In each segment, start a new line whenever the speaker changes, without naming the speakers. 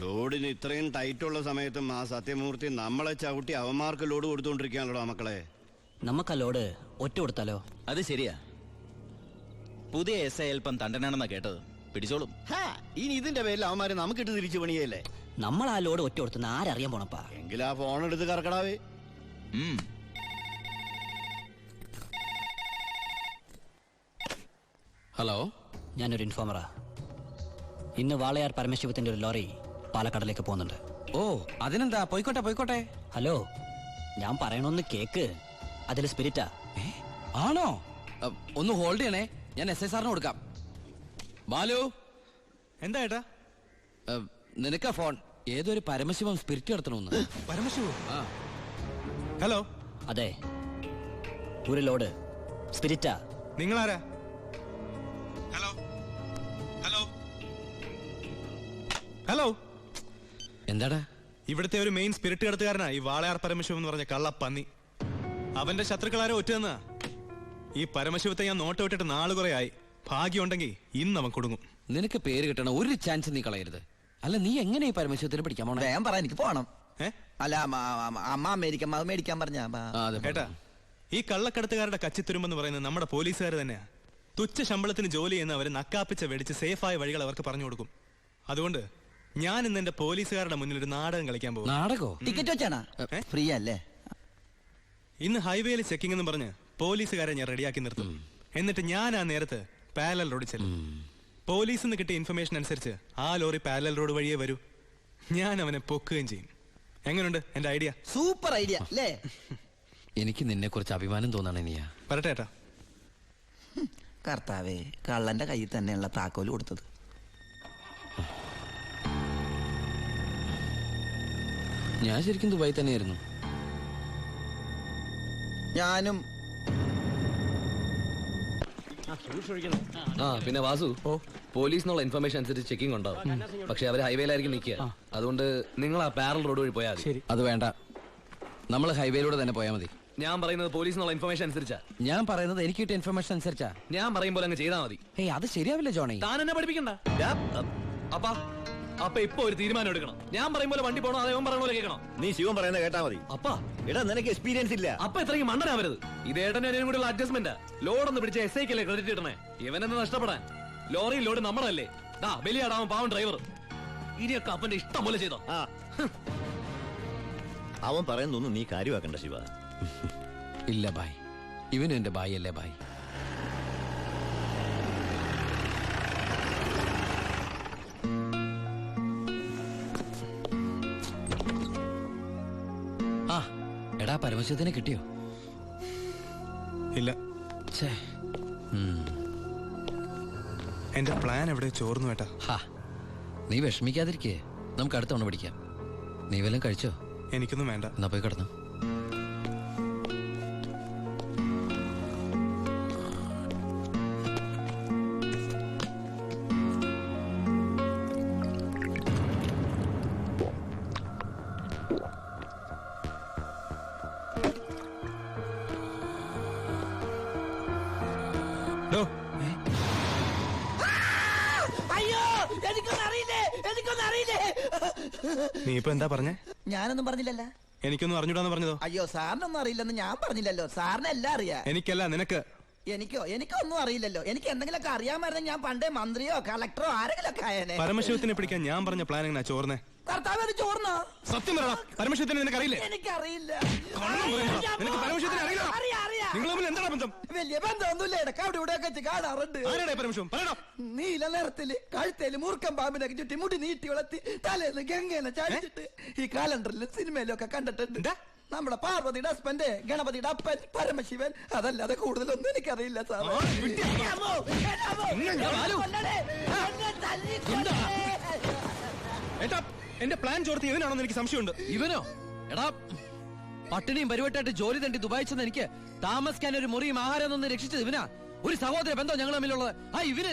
ലോഡിന് ഇത്രയും ടൈറ്റുള്ള സമയത്തും ആ സത്യമൂർത്തി നമ്മളെ ചവിട്ടി അവന്മാർക്ക് ലോഡ് കൊടുത്തോണ്ടിരിക്കാണല്ലോ മക്കളെ.
നമുക്ക് ആ ലോഡ് ഒറ്റ കൊടുത്താലോ?
അത് ശരിയാ. പുതിയ എസ് ഐ അല്പം തണ്ടനാണെന്നാ കേട്ടത്. പിടിച്ചോളും.
ഇനി ഇതിന്റെ പേരിൽ അവന്മാരെ നമുക്കിട്ട് തിരിച്ചു പണിയല്ലേ.
നമ്മൾ ആ ലോഡ് ഒറ്റ കൊടുത്തുന്ന ആരറിയാൻ പോണപ്പാ.
എങ്കിൽ ആ ഫോൺ എടുത്ത് കറക്കടാവേ.
ഹലോ,
ഞാനൊരു ഇൻഫോമറാ. ഇന്ന് വാളയാർ പരമശിവത്തിന്റെ ഒരു ലോറി പാലക്കാടിലേക്ക് പോകുന്നുണ്ട്.
ഓ അതിനെന്താ, പോയിക്കോട്ടെ പോയിക്കോട്ടെ.
ഹലോ, ഞാൻ പറയണൊന്ന് കേക്ക്. അതിൽ സ്പിരിറ്റാ.
ആണോ? ഒന്ന് ഹോൾഡ് ചെയ്യണേ, ഞാൻ എസ് ഐ സാറിന് കൊടുക്കാം. ബാലു.
എന്താ ഏട്ടാ?
നിനക്കാ ഫോൺ. ഏതൊരു പരമശിവം സ്പിരിറ്റ് നടത്തണമെന്ന്.
പരമശിവോ? ഹലോ.
അതെ, ഒരു ലോഡ് സ്പിരിറ്റാ.
നിങ്ങളാരാ? Hello hello hello.
എന്താടാ?
ഇവിടുത്തെ ഒരു മെയിൻ സ്പിരിറ്റ് കടത്തുകാരനാ ഈ വാളയാർ പരമശിവം എന്ന് പറഞ്ഞ കള്ളപ്പന്നി. അവന്റെ ശത്രുക്കളാരോ ഒറ്റന്നാ. ഈ പരമശിവത്തെ ഞാൻ നോട്ട് വിട്ടിട്ട് നാള് കുറെ ആയി. ഭാഗ്യമുണ്ടെങ്കിൽ ഇന്ന് അവൻ കൊടുങ്ങും.
നിനക്ക് പേര് കിട്ടണ ഒരു ചാൻസ് നീ കളയരുത്. അല്ല, നീ എങ്ങനെ ഈ പരമശിവത്തിന് പിടിക്കാൻ പോണേ?
ഞാൻ പറയാം, എനിക്ക് പോണം. അല്ല, അമ്മ അമേരിക്കൻ മേടിക്കാൻ പറഞ്ഞ
ഏട്ടാ, ഈ കള്ളക്കടത്തുകാരുടെ കച്ചിത്തുരുമ്പെന്ന് പറയുന്നത് നമ്മുടെ പോലീസുകാർ തന്നെയാ. തുച്ഛ ശമ്പളത്തിന് ജോലി ചെയ്യുന്ന അവര് നക്കാപ്പിച്ച വെടിച്ച് സേഫായ വഴികൾ അവർക്ക് പറഞ്ഞു കൊടുക്കും. അതുകൊണ്ട് ഞാൻ ഇന്ന് എന്റെ പോലീസുകാരുടെ മുന്നിൽ ഒരു നാടകം കളിക്കാൻ പോകും.
നാടകോ?
ടിക്കറ്റ് വെച്ചാണോ? ഫ്രീ അല്ലേ?
ഇന്ന് ഹൈവേയിൽ ചെക്കിംഗ് എന്ന് പറഞ്ഞ് പോലീസുകാരെ ഞാൻ റെഡിയാക്കി നിർത്തും. എന്നിട്ട് ഞാൻ ആ നേരത്ത് പാരലൽ റോഡ് ചെല്ലും. പോലീസിൽ നിന്ന് കിട്ടിയ ഇൻഫർമേഷൻ അനുസരിച്ച് ആ ലോറി പാരലൽ റോഡ് വഴിയേ വരൂ. ഞാൻ അവനെ പൊക്കുകയും ചെയ്യും. എങ്ങനെയുണ്ട് എന്റെ ഐഡിയ?
സൂപ്പർ ഐഡിയ അല്ലേ?
എനിക്ക് നിന്നെ കുറിച്ച് അഭിമാനം തോന്നണേ. നീയാ
പറട്ടെ ഏട്ടാ.
കർത്താവേ, കള്ളന്റെ കയ്യിൽ തന്നെയുള്ള താക്കോല് കൊടുത്തത്.
ഞാൻ ശരിക്കും ദുബായി തന്നെയായിരുന്നു.
ഞാനും.
പിന്നെ വാസു, പോലീസിനുള്ള ഇൻഫർമേഷൻ അനുസരിച്ച് ചെക്കിംഗ് ഉണ്ടാവും. പക്ഷെ അവർ ഹൈവേയിലായിരിക്കും നിൽക്കുക. അതുകൊണ്ട് നിങ്ങൾ ആ പാരൽ റോഡ് വഴി പോയാൽ മതി.
അത് വേണ്ട, നമ്മൾ ഹൈവേയിലൂടെ തന്നെ പോയാൽ മതി.
ഞാൻ പറയുന്നത് പോലീസിനുള്ള ഇൻഫർമേഷൻ അനുസരിച്ചാ.
ഞാൻ പറയുന്നത് എനിക്ക് കിട്ടിയ ഇൻഫർമേഷൻ അനുസരിച്ചാ.
ഞാൻ പറയുമ്പോൾ അങ്ങ് ചെയ്താൽ മതി.
അത് ശരിയാവില്ല ജോണി.
താൻ എന്നെ പഠിപ്പിക്കണ്ട. അപ്പൊ ഇപ്പൊ ഒരു തീരുമാനം എടുക്കണം. ഞാൻ പറയുമ്പോൾ വണ്ടി പോകണോ അതേ പറയണ പോലെ കേൾക്കണം.
നീ ശിവൻ പറയുന്നത് കേട്ടാ മതി.
അപ്പാ,
എടാ നിനക്ക് എക്സ്പീരിയൻസ് ഇല്ല.
അപ്പൊ ഇത്രയും മണ്ടനാവരുത്. ഇതേട്ടനും കൂടെയുള്ള അഡ്ജസ്റ്റ്മെന്റ്. ലോഡൊന്ന് പിടിച്ച എസ് ഐക്കല്ലേ ക്രെഡിറ്റ് കിട്ടണേ. ഇവനെന്ന് നഷ്ടപ്പെടാൻ. ലോറിയിൽ ലോഡ് നമ്മളല്ലേ. ബലിയാടാവൻ പാവൻ ഡ്രൈവർ. ഇനിയൊക്കെ അപ്പന്റെ ഇഷ്ടം പോലെ ചെയ്തോ.
അവൻ പറയുന്നൊന്നും നീ കാര്യമാക്കണ്ട ശിവ.
ഇല്ല ബായ്, ഇവനും എന്റെ ബായ് അല്ലേ ബായ്. എടാ, പരമശിവത്തിനെ കിട്ടിയോ?
ഇല്ല.
ഛേ,
എന്റെ പ്ലാൻ എവിടെ ചോർന്നു ഏട്ടാ.
നീ വിഷമിക്കാതിരിക്കേ, നമുക്ക് അടുത്ത തവണ പിടിക്കാം. നീ വല്ലതും കഴിച്ചോ?
എനിക്കൊന്നും വേണ്ട.
എന്നാ പോയി കിടന്നു.
അയ്യോ, എനിക്കൊന്നും അറിയില്ലേ.
നീ ഇപ്പൊ എന്താ പറഞ്ഞേ?
ഞാനൊന്നും പറഞ്ഞില്ലല്ലോ.
എനിക്കൊന്നും അറിഞ്ഞൂടാന്ന് പറഞ്ഞതോ?
അയ്യോ, സാറിനൊന്നും അറിയില്ലെന്ന് ഞാൻ പറഞ്ഞില്ലല്ലോ. സാറിന് എല്ലാം അറിയാം.
എനിക്കല്ല, നിനക്ക്.
എനിക്കൊന്നും അറിയില്ലല്ലോ. എനിക്ക് എന്തെങ്കിലുമൊക്കെ അറിയാമായിരുന്നെങ്കിൽ ഞാൻ പണ്ടേ മന്ത്രിയോ കളക്ടറോ ആരെങ്കിലും ഒക്കെ ആയേനെ.
പരമശിവത്തിനെ പിടിക്കാൻ ഞാൻ പറഞ്ഞ പ്ലാൻ എങ്ങനെ ചോർന്നേ?
കർത്താവ്, അത് ചോർന്നോ?
സത്യം പറയണം. പരമശിവത്തിനെ നിനക്കറിയില്ലേ?
എനിക്കറിയില്ല.
നിനക്ക് പരമശിവത്തിനെ അറിയില്ല? നിങ്ങൾ തമ്മിൽ എന്താണ് ബന്ധം?
വലിയ ബന്ധമൊന്നുമില്ല. ഇടക്ക് അവിടെ ഇവിടെ വെച്ച് കാണാറുണ്ട്.
ആരാടേ പരമശിവം? പറയണം.
നീല നിറത്തില് കഴുത്തേല് മൂർഖം പാമ്പിനൊക്കെ ചുറ്റി മുടി നീട്ടി വളർത്തി തലേന്ന് ഗംഗേനെ ചാടിച്ചിട്ട് ഈ കാലണ്ടറിലും സിനിമയിലും ഒക്കെ കണ്ടിട്ടുണ്ട്. നമ്മുടെ പാർവതിയുടെ ഹസ്ബൻഡ്, ഗണപതിയുടെ അപ്പൻ പരമശിവൻ. അതല്ലാതെ കൂടുതലൊന്നും എനിക്കറിയില്ല സാർ.
ഏട്ടാ, എന്റെ പ്ലാൻ ചോർത്തി ഇവനാണെന്ന് എനിക്ക് സംശയമുണ്ട്.
ഇവനോ? എടാ, പട്ടിണിയും പരിവട്ടായിട്ട് ജോലി തണ്ടി ദുബായി ചെന്ന് എനിക്ക് താമസിക്കാൻ ഒരു മുറിയും ആഹാരം ഒന്ന് രക്ഷിച്ചത് ഇവനാ. ഒരു സഹോദര ബന്ധം ഞങ്ങൾ തമ്മിലുള്ളത്. ഇവന്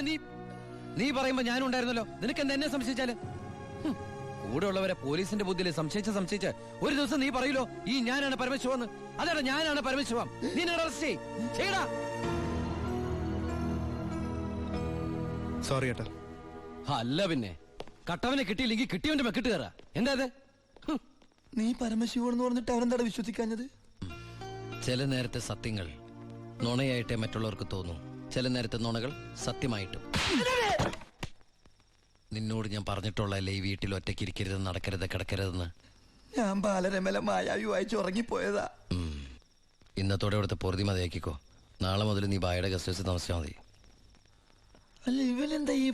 നീ പറയുമ്പോ ഞാനും ഉണ്ടായിരുന്നല്ലോ. നിനക്ക് എന്താ എന്നെ സംശയിച്ചാല്? കൂടെ ഉള്ളവരെ പോലീസിന്റെ ബുദ്ധിയിൽ സംശയിച്ച് ഒരു ദിവസം നീ പറയൂലോ, ഈ ഞാനാണ് പരമശിവന്ന്. അതാണ് ഞാനാണ് പരമശിവം. നീ അറസ്റ്റ് ചെയ്യടാ.
സോറി ഏട്ടാ.
അല്ല പിന്നെ കട്ടവനെ കിട്ടിയില്ലെങ്കിൽ കിട്ടിയവന്റെ മെക്കിട്ട് കയറാ. എന്താ ഇത്?
നീ പരമശിവനെന്ന് പറഞ്ഞിട്ട് അവനെന്താ വിശ്വസിക്കാഞ്ഞത്?
ചില നേരത്തെ സത്യങ്ങൾ നുണയായിട്ടേ മറ്റുള്ളവർക്ക് തോന്നും, ചില നേരത്തെ നുണകൾ സത്യമായിട്ടും. നിന്നോട് ഞാൻ പറഞ്ഞിട്ടുള്ളതല്ലേ ഈ വീട്ടിൽ ഒറ്റയ്ക്ക് ഇരിക്കരുത്, നടക്കരുത്, കിടക്കരുതെന്ന്.
ഞാൻ ബാലരമല മായാവി വായിച്ച് ഉറങ്ങിപ്പോയതാ.
ഇന്നത്തോടെ ഇവിടുത്തെ പൊറുതി മതിയാക്കിക്കോ. നാളെ മുതൽ നീ ബായുടെ ഗസ്റ്റ് ഹൗസിൽ താമസിച്ചാൽ മതി.
അല്ല ഇവനെന്താ ഈ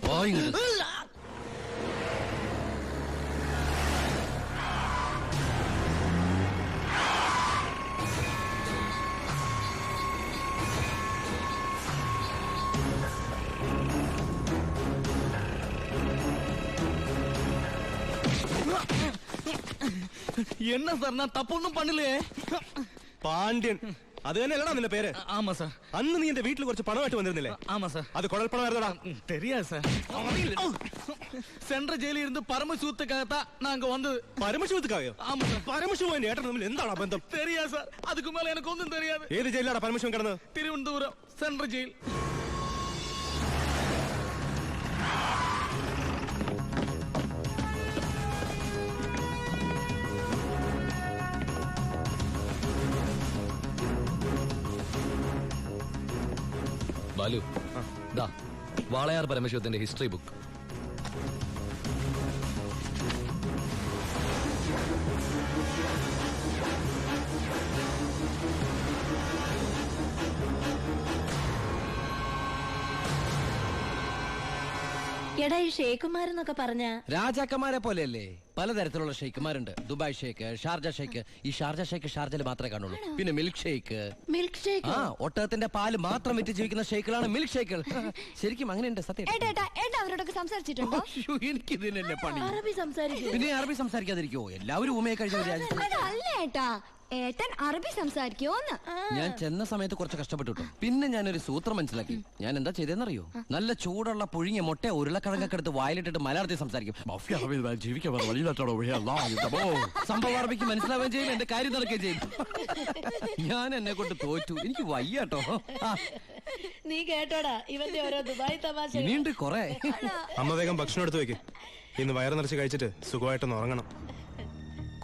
என்ன சார் நான் தப்பு ஒன்றும் பண்ணலையே.
പാണ്ഡ്യൻ, അത് തന്നെയല്ലടാ നിന്റെ പേര്?
ஆமா சார்.
അന്ന് നീ എന്റെ വീട്ടിൽ കുറച്ച് പണമായിട്ട് വന്നിരുന്നില്ലേ?
ஆமா சார்.
അത് കുഴൽപ്പണമായിരുന്നടാ.
தெரியாது சார். சென்ற ஜெயிலில் இருந்து பரமசிவத்துக்காகத்தான் நாங்க வந்தது.
പരമശിവത്തുക്കായോ?
ஆமா சார்.
പരമശിവൻ എന്റെ ഏട്ടൻ തമ്മിൽ എന്താണ് ബന്ധം?
தெரியாது சார். அதுக்கு மேல எனக்கு ஒன்றும் தெரியாது.
ഏത് ജയിലാടാ പരമശിവൻ കിടന്നത്?
திருவனந்தபுரம் சென்ற ஜெயில். ബാലു, ദാ വാളയാർ പരമശിവത്തിന്റെ ഹിസ്റ്ററി ബുക്ക്.
എടാ ഈ ഷേഖുമാരെന്നൊക്കെ പറഞ്ഞ
രാജാക്കന്മാരെ പോലെയല്ലേ? പലതരത്തിലുള്ള ഷെയ്ക്കുമാരുണ്ട്. ദുബായ് ഷേക്ക്, ഷാർജ ഷേക്ക്. ഈ ഷാർജ ഷേക്ക് ഷാർജയിൽ മാത്രമേ കാണുള്ളൂ. പിന്നെ മിൽക്ക് ഷേക്ക്.
Milk shake?
ആ, ഒട്ടകത്തിന്റെ പാല് മാത്രം വിറ്റ് ജീവിക്കുന്ന ഷേക്കുകളാണ് മിൽക്ക് ഷേക്കുകൾ. ശരിക്കും അങ്ങനെയുണ്ട്, സത്യം.
അവരോടൊക്കെ സംസാരിച്ചിട്ടുണ്ടോ?
എനിക്ക് ഇതിനല്ലേ പണി.
അറബി സംസാരിക്കും.
പിന്നെ അറബി സംസാരിക്കാതിരിക്കോ? എല്ലാവരും ഊമയെ കഴിഞ്ഞ രാജ്യത്ത്.
അല്ല ഏട്ടാ, ഏട്ടൻ അറബി സംസാരിക്കോന്ന്.
ഞാൻ ചെന്ന സമയത്ത് കുറച്ച് കഷ്ടപ്പെട്ടു കേട്ടോ. പിന്നെ ഞാനൊരു സൂത്രം മനസ്സിലാക്കി. ഞാൻ എന്താ ചെയ്തെന്നറിയോ? നല്ല ചൂടുള്ള പുഴുങ്ങിയ മുട്ട ഉരുളക്കിഴങ്ങൊക്കെ എടുത്ത് വായിലിട്ടിട്ട് മലയാളത്തിൽ സംസാരിക്കും. സംഭവം അറബിക്ക് മനസ്സിലാവുകയും ചെയ്യും, എന്റെ കാര്യം നടക്കുകയും ചെയ്യും. ഞാൻ എന്നെ കൊണ്ട് തോറ്റു, എനിക്ക് വയ്യാട്ടോ.
നീ കേട്ടോടാ ഇവന്റെ ഓരോ ദുബായ് തമാശ.
ഇനിയുണ്ട് കൊറേ.
അമ്മ വേഗം ഭക്ഷണം എടുത്തു വെക്ക്. ഇന്ന് വയറ് നിറച്ച് കഴിച്ചിട്ട് സുഖമായിട്ടൊന്ന് ഉറങ്ങണം.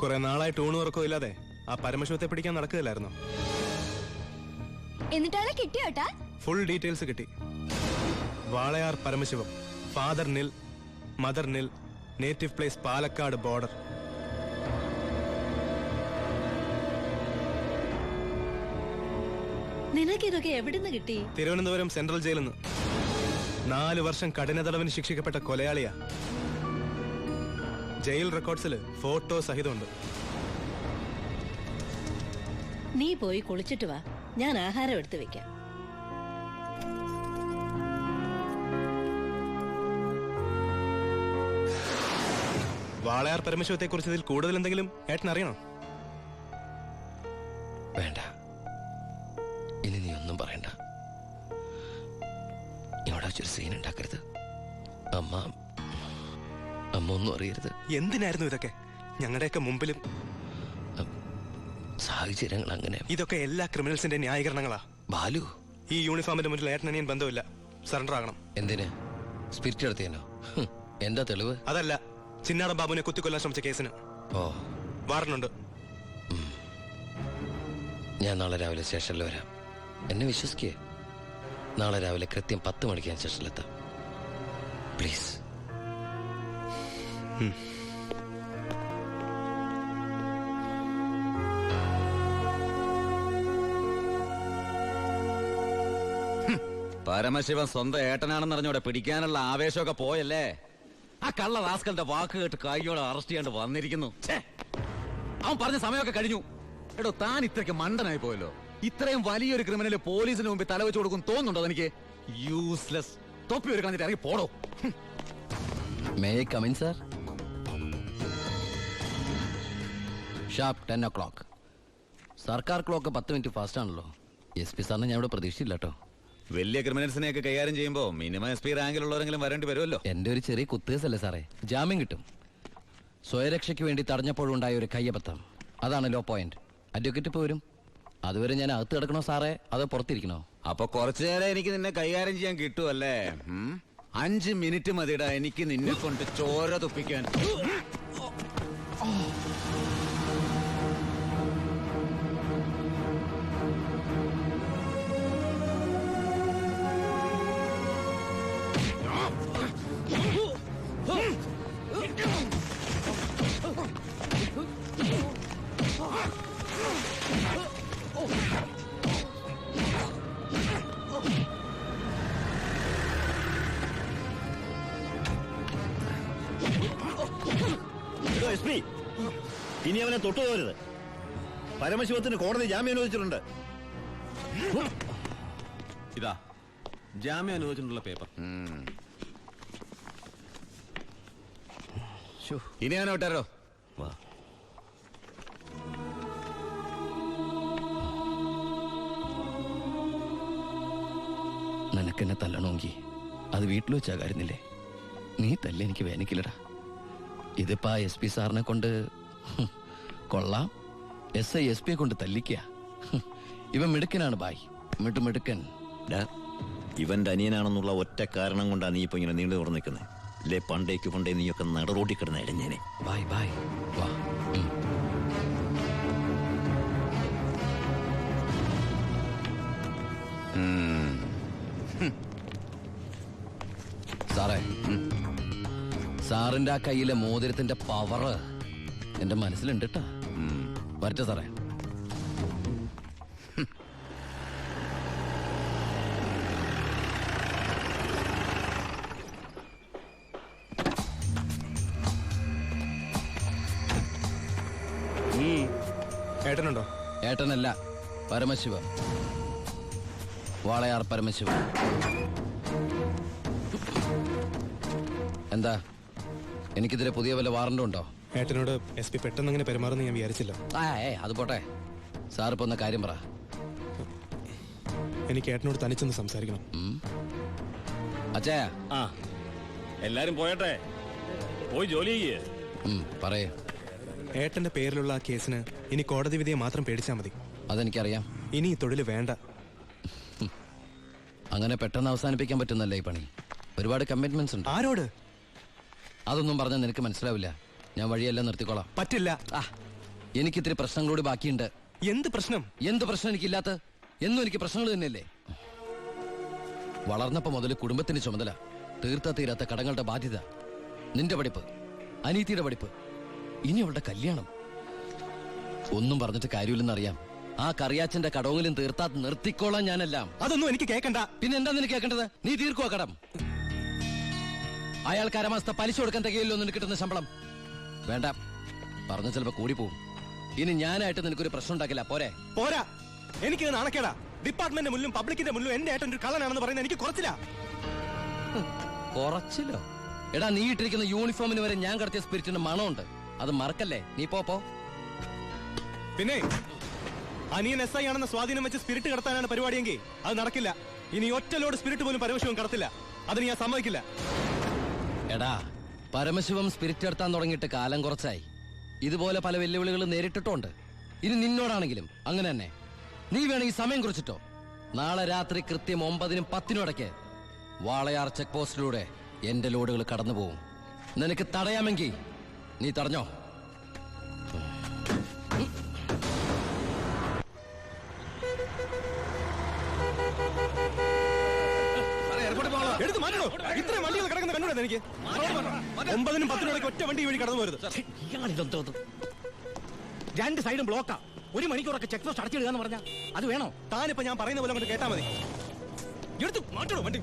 കുറെ നാളായിട്ട് ഊണ് ഉറക്കവും ഇല്ലാതെ ആ പരമശിവത്തെ പിടിക്കാൻ നടക്കുകയില്ലായിരുന്നോ?
എന്നിട്ടാളെ കിട്ടിയോട്ടാ?
ഫുൾ ഡീറ്റെയിൽസ് കിട്ടി. വാളയാർ പരമശിവം, ഫാദർ നിൽ, മദർ നിൽ, നേറ്റീവ് പ്ലേസ് പാലക്കാട് ബോർഡർ.
നിനക്കിതൊക്കെ എവിടുന്ന് കിട്ടി?
തിരുവനന്തപുരം സെൻട്രൽ ജയിലിൽ നിന്ന്. 4 വർഷം കഠിന തടവിന് ശിക്ഷിക്കപ്പെട്ട കൊലയാളിയാ. Jail റെക്കോർഡ്സിൽ photo സഹിതമുണ്ട്.
നീ പോയി കുളിച്ചിട്ട് വാ, ഞാൻ ആഹാരം എടുത്തു വെക്കാം.
വാളയാർ പരമശിവത്തെ കുറിച്ച് ഇതിൽ കൂടുതൽ എന്തെങ്കിലും ഏട്ടൻ അറിയണോ?
വേണ്ട, ഇനി നീ ഒന്നും പറയണ്ട. ഇവിടെ വെച്ചൊരു സീൻ ഉണ്ടാക്കരുത്. അമ്മ ഒന്നും അറിയരുത്.
എന്തിനായിരുന്നു ഇതൊക്കെ? ഞങ്ങളുടെയൊക്കെ മുമ്പിലും.
സാഹചര്യങ്ങൾ അങ്ങനെ.
ഇതൊക്കെ എല്ലാ ക്രിമിനൽസിന്റെ ന്യായീകരണങ്ങളാ.
ബാലു,
ഈ യൂണിഫോമിന്റെ മുന്നിൽ ഏട്ടനിയൻ ബന്ധമില്ല. സറണ്ടർ ആകണം.
എന്തിന്? സ്പിരിറ്റ് എടുത്തേനോ? എന്താ തെളിവ്?
അതല്ല, ചിന്നാടൻ ബാബുവിനെ കുത്തിക്കൊല്ലാൻ ശ്രമിച്ച കേസിന്.
ഓ,
വാറണ്ടുണ്ട്.
ഞാൻ നാളെ രാവിലെ സ്റ്റേഷനിൽ വരാം. എന്നെ വിശ്വസിക്കേ. നാളെ രാവിലെ കൃത്യം 10 മണിക്ക് ഞാൻ സ്റ്റേഷനിലെത്താം. പ്ലീസ്.
പരമശിവൻ സ്വന്തം ഏട്ടനാണെന്ന് അറിഞ്ഞോടെ പിടിക്കാനുള്ള ആവേശമൊക്കെ പോയല്ലേ? ആ കള്ള റാസ്കലിന്റെ വാക്ക് കേട്ട് കൈയോടെ അറസ്റ്റ് ചെയ്യാണ്ട് വന്നിരിക്കുന്നു. അവൻ പറഞ്ഞ സമയമൊക്കെ കഴിഞ്ഞു. എടോ, താൻ ഇത്രയ്ക്ക് മണ്ടനായി പോയല്ലോ. ഇത്രയും വലിയൊരു ക്രിമിനല് പോലീസിന് മുമ്പിൽ തലവെച്ച് കൊടുക്കും തോന്നുന്നുണ്ടോ എനിക്ക്? യൂസ്ലെസ്. തൊപ്പി ഒരു കളഞ്ഞിട്ട് ഇറങ്ങി പോടോ.
May I come in sir? Sharp 10 o'clock. സർക്കാർ ക്ലോക്ക് 10 മിനിറ്റ് ഫാസ്റ്റ് ആണല്ലോ. SP സാറിനെ ഞാൻ ഇവിടെ പ്രതീക്ഷിച്ചില്ല കേട്ടോ.
വലിയ ക്രിമിനൽസിനെയൊക്കെ കൈകാര്യം ചെയ്യുമ്പോ മിനിമം SP റാങ്കിലുള്ളവരെങ്കിലും വരേണ്ടി വരുമല്ലോ.
എന്റെ ഒരു ചെറിയ കുത്തേസല്ലേ സാറേ, ജാമ്യം കിട്ടും. സ്വയരക്ഷയ്ക്ക് വേണ്ടി തടഞ്ഞപ്പോഴുണ്ടായ ഒരു കയ്യബദ്ധം, അതാണ് ലോ പോയിന്റ്. അഡ്വക്കേറ്റ് ഇപ്പൊ വരും. അതുവരെ ഞാൻ അകത്ത് കിടക്കണോ സാറേ, അതോ പുറത്തിരിക്കണോ?
അപ്പൊ കുറച്ചു നേരം എനിക്ക് നിന്നെ കൈകാര്യം ചെയ്യാൻ കിട്ടുമല്ലേ? 5 മിനിറ്റ് മതിടാ എനിക്ക് നിന്നെ കൊണ്ട് ചോര തുപ്പിക്കാൻ.
SP, ഇനി അവനെ തൊട്ടു പോകരുത്. പരമശിവത്തിന് കോടതി ജാമ്യം അനുവദിച്ചിട്ടുണ്ട്.
ഇതാ ജാമ്യം അനുവദിച്ചിട്ടുള്ള പേപ്പർ.
ഇനി ഞാൻ വിട്ടാരോ?
നിനക്കെന്നെ തല്ലണമെങ്കിൽ അത് വീട്ടിൽ വെച്ചാ കാര്യന്നില്ലേ? നീ തല്ല എനിക്ക് വേനിക്കില്ലടാ. ഇതിപ്പോ SP സാറിനെ കൊണ്ട് കൊള്ളാം. SI SP കൊണ്ട് തല്ലിക്ക. ഇവൻ മിടുക്കനാണ് ബായ്, മിടുക്കൻ.
ഇവന്റെ അനിയനാണെന്നുള്ള ഒറ്റ കാരണം കൊണ്ടാണ് നീ ഇപ്പൊ ഇങ്ങനെ നീണ്ടു തുറന്നു നിൽക്കുന്നത്. അല്ലേ പണ്ടേ നീയൊക്കെ നടറോട്ടി കിടന്ന ഇടഞ്ഞേനെ.
ബായ് ബായ് വാ. സാറേ, സാറിന്റെ ആ കയ്യിലെ മോതിരത്തിന്റെ പവറ് എന്റെ മനസ്സിലുണ്ട് കേട്ടാ. വരട്ടെ സാറേ.
ഏട്ടനുണ്ടോ?
ഏട്ടനല്ല, പരമശിവ. വാളയാർ പരമശിവ. എന്താ, എനിക്കിതിരെ പുതിയ വല്ല വാറണ്ടും ഉണ്ടോ?
ഏട്ടനോട് SP പെട്ടെന്ന് അങ്ങനെ പെരുമാറുന്ന ഞാൻ വിചാരിച്ചില്ല.
അത് പോട്ടെ. സാറിപ്പോ ഒന്ന് കാര്യം പറ.
എനിക്ക് ഏട്ടനോട് തനിച്ചൊന്ന് സംസാരിക്കണം.
അച്ഛാ.
എല്ലാരും പോയട്ടെ, പോയി ജോലി ചെയ്യേ.
പറയേ.
ഏട്ടന്റെ പേരിലുള്ള ആ കേസിന് ഇനി കോടതി വിധിയെ മാത്രം പേടിച്ചാൽ മതി.
അതെനിക്കറിയാം.
ഇനി ഈ തൊഴിൽ വേണ്ട.
അങ്ങനെ പെട്ടെന്ന് അവസാനിപ്പിക്കാൻ പറ്റുന്നല്ലേ ഈ പണി? ഒരുപാട് കമ്മിറ്റ്മെന്റ്സ് ഉണ്ട്.
ആരോട്?
അതൊന്നും പറഞ്ഞാൽ നിനക്ക് മനസ്സിലാവില്ല. ഞാൻ വഴിയെല്ലാം നിർത്തിക്കോളാം.
പറ്റില്ല.
എനിക്കിത്തിരി പ്രശ്നങ്ങളോട് ബാക്കിയുണ്ട്.
എന്ത് പ്രശ്നം?
എന്ത് പ്രശ്നം എനിക്കില്ലാത്ത? എന്നും എനിക്ക് പ്രശ്നങ്ങൾ തന്നെയല്ലേ. വളർന്നപ്പോ മുതൽ കുടുംബത്തിന്റെ ചുമതല, തീർത്താ തീരാത്ത കടങ്ങളുടെ ബാധ്യത, നിന്റെ പഠിപ്പ്, അനീതിയുടെ പഠിപ്പ്, ഇനി അവളുടെ കല്യാണം. ഒന്നും പറഞ്ഞിട്ട് കാര്യമില്ലെന്നറിയാം. ആ കറിയാച്ചന്റെ കടവെങ്കിലും തീർത്താ നിർത്തിക്കോളാം ഞാനെല്ലാം.
അതൊന്നും എനിക്ക് കേൾക്കണ്ട.
പിന്നെ എന്താ നിനക്ക് കേൾക്കേണ്ടത്? നീ തീർക്കുവാ കടം. അയാൾക്ക് അരമാസത്തെ പലിശ കൊടുക്കാൻ തികയില്ലോ നിനക്ക് കിട്ടുന്ന ശമ്പളം. വേണ്ട, പറഞ്ഞ ചിലപ്പോ കൂടിപ്പോവും. ഇനി ഞാനായിട്ട് നിനക്കൊരു പ്രശ്നം ഉണ്ടാക്കില്ല.
പോരാ. എനിക്ക് നാണക്കേടാ. ഡിപ്പാർട്ട്മെന്റ് മുന്നിലും പബ്ലിക്കിന്റെ മുന്നിലും എന്റെ ഏട്ടൻ ഒരു കള്ളനാണെന്ന് പറയുന്നത് എനിക്ക് കുറച്ചില്ല.
കുറച്ചില്ലോ? എടാ, നീ ഇട്ടിരിക്കുന്ന യൂണിഫോമിന് വരെ ഞാൻ കടത്തിയ സ്പിരിറ്റിന്റെ മണമുണ്ട്. അത് മറക്കല്ലേ. നീ പോ.
പിന്നെ അനിയൻ SI ആണെന്ന സ്വാധീനം വെച്ച് സ്പിരിറ്റ് കടത്താനാണ് പരിപാടിയെങ്കിൽ അത് നടക്കില്ല. ഇനി ഒറ്റ ലോഡ് സ്പിരിറ്റ് പോലും പരമശിവം കടത്തില്ല. അതിന് ഞാൻ സമ്മതിക്കില്ല.
എടാ, പരമശിവം സ്പിരിറ്റ് എടുത്താൻ തുടങ്ങിയിട്ട് കാലം കുറച്ചായി. ഇതുപോലെ പല വെല്ലുവിളികൾ നേരിട്ടിട്ടുണ്ട്. ഇനി നിന്നോടാണെങ്കിലും അങ്ങനെ തന്നെ. നീ വേണമെങ്കിൽ സമയം കുറിച്ചിട്ടോ. നാളെ രാത്രി കൃത്യം 9-നും 10-നും ഇടയ്ക്ക് വാളയാർ ചെക്ക് പോസ്റ്റിലൂടെ എന്റെ ലോഡുകൾ കടന്നു പോവും. നിനക്ക് തടയാമെങ്കിൽ നീ തടഞ്ഞോ.
എടുത്ത് മാറ്റണോ? ഇത്രയും വണ്ടികൾ കിടക്കുന്ന കണ്ടുകൂടാ എനിക്ക്? 9-നും 10-നും ഇടയ്ക്ക് ഒറ്റ വണ്ടി വഴി കടന്നു പോരുത്.
രണ്ട് സൈഡും ബ്ലോക്കാ. 1 മണിക്കൂറൊക്കെ ചെക്ക് പോസ്റ്റ് അടച്ചിടുക എന്ന് പറഞ്ഞാൽ അത് വേണോ?
താനിപ്പോ ഞാൻ പറയുന്ന പോലെ കൊണ്ട് കേട്ടാ മതി. എടുത്ത് മാറ്റണോ വണ്ടി?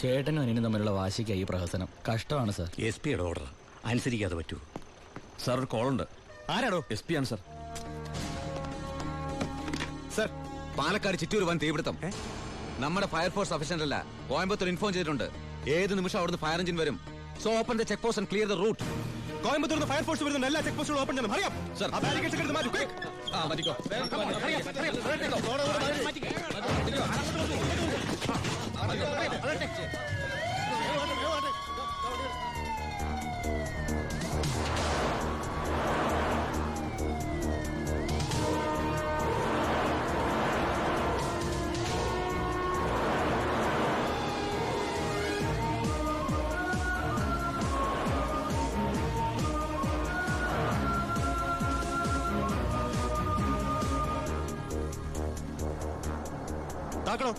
ചേട്ടനും അനിയനും തമ്മിലുള്ള വാശിക്കായി ഈ പ്രഹസനം. കഷ്ടമാണ് സാർ.
SP യുടെ ഓർഡർ അനുസരിക്കാതെ പറ്റൂ.
സാർ ഒരു കോളുണ്ട്.
ആരാടോ?
SP ആണ് സാർ.
സർ,
പാലക്കാട് ചിറ്റൂർ വൻ തീപിടുത്തം. നമ്മുടെ ഫയർഫോഴ്സ് സഫീഷ്യന്റ് അല്ല. കോയമ്പത്തൂർ ഇൻഫോം ചെയ്തിട്ടുണ്ട്. ഏത് നിമിഷം അവിടുന്ന് ഫയർ എഞ്ചിൻ വരും. So open the check post and clear the route.
Coimbatore fire force വരുന്നുണ്ട്. എല്ലാ ചെക്ക് പോസ്റ്റുകളും ഓപ്പൺ ചെയ്യണം. അറിയാം
സർ.
ആ ബാരിക്കേഡ്സ് എടുത്ത് മാറ്റൂ. Quick.
മാറ്റിക്കോ.
ആക്കണോ?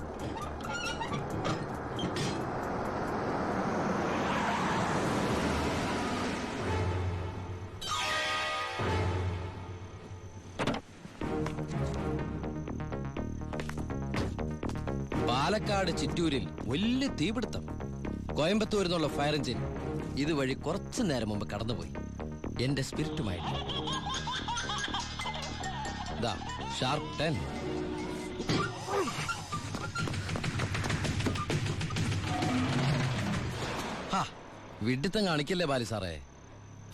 പാലക്കാട് ചിറ്റൂരിൽ വലിയ തീപിടുത്തം. കോയമ്പത്തൂരിൽ നിന്നുള്ള ഫയർ എഞ്ചിൻ ഇതുവഴി കുറച്ചു നേരം മുമ്പ് കടന്നുപോയി. എന്റെ സ്പിരിറ്റുമായിട്ട് ഷാർപ്പ് 10. വിഡിത്തം കാണിക്കല്ലേ ബാലി സാറേ.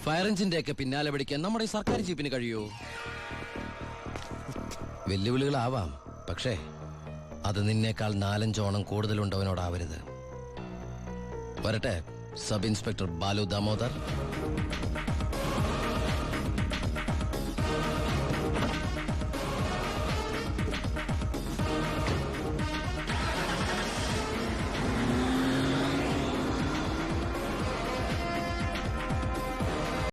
ഫയർ എഞ്ചിന്റെ ഒക്കെ പിന്നാലെ പിടിക്കാൻ നമ്മുടെ ഈ സർക്കാർ ജീപ്പിന് കഴിയോ? വെല്ലുവിളികളാവാം, പക്ഷേ അത് നിന്നേക്കാൾ 4-5 ഓണം കൂടുതലുണ്ടവനോടാവരുത്. വരട്ടെ സബ് ഇൻസ്പെക്ടർ ബാലു ദാമോദർ.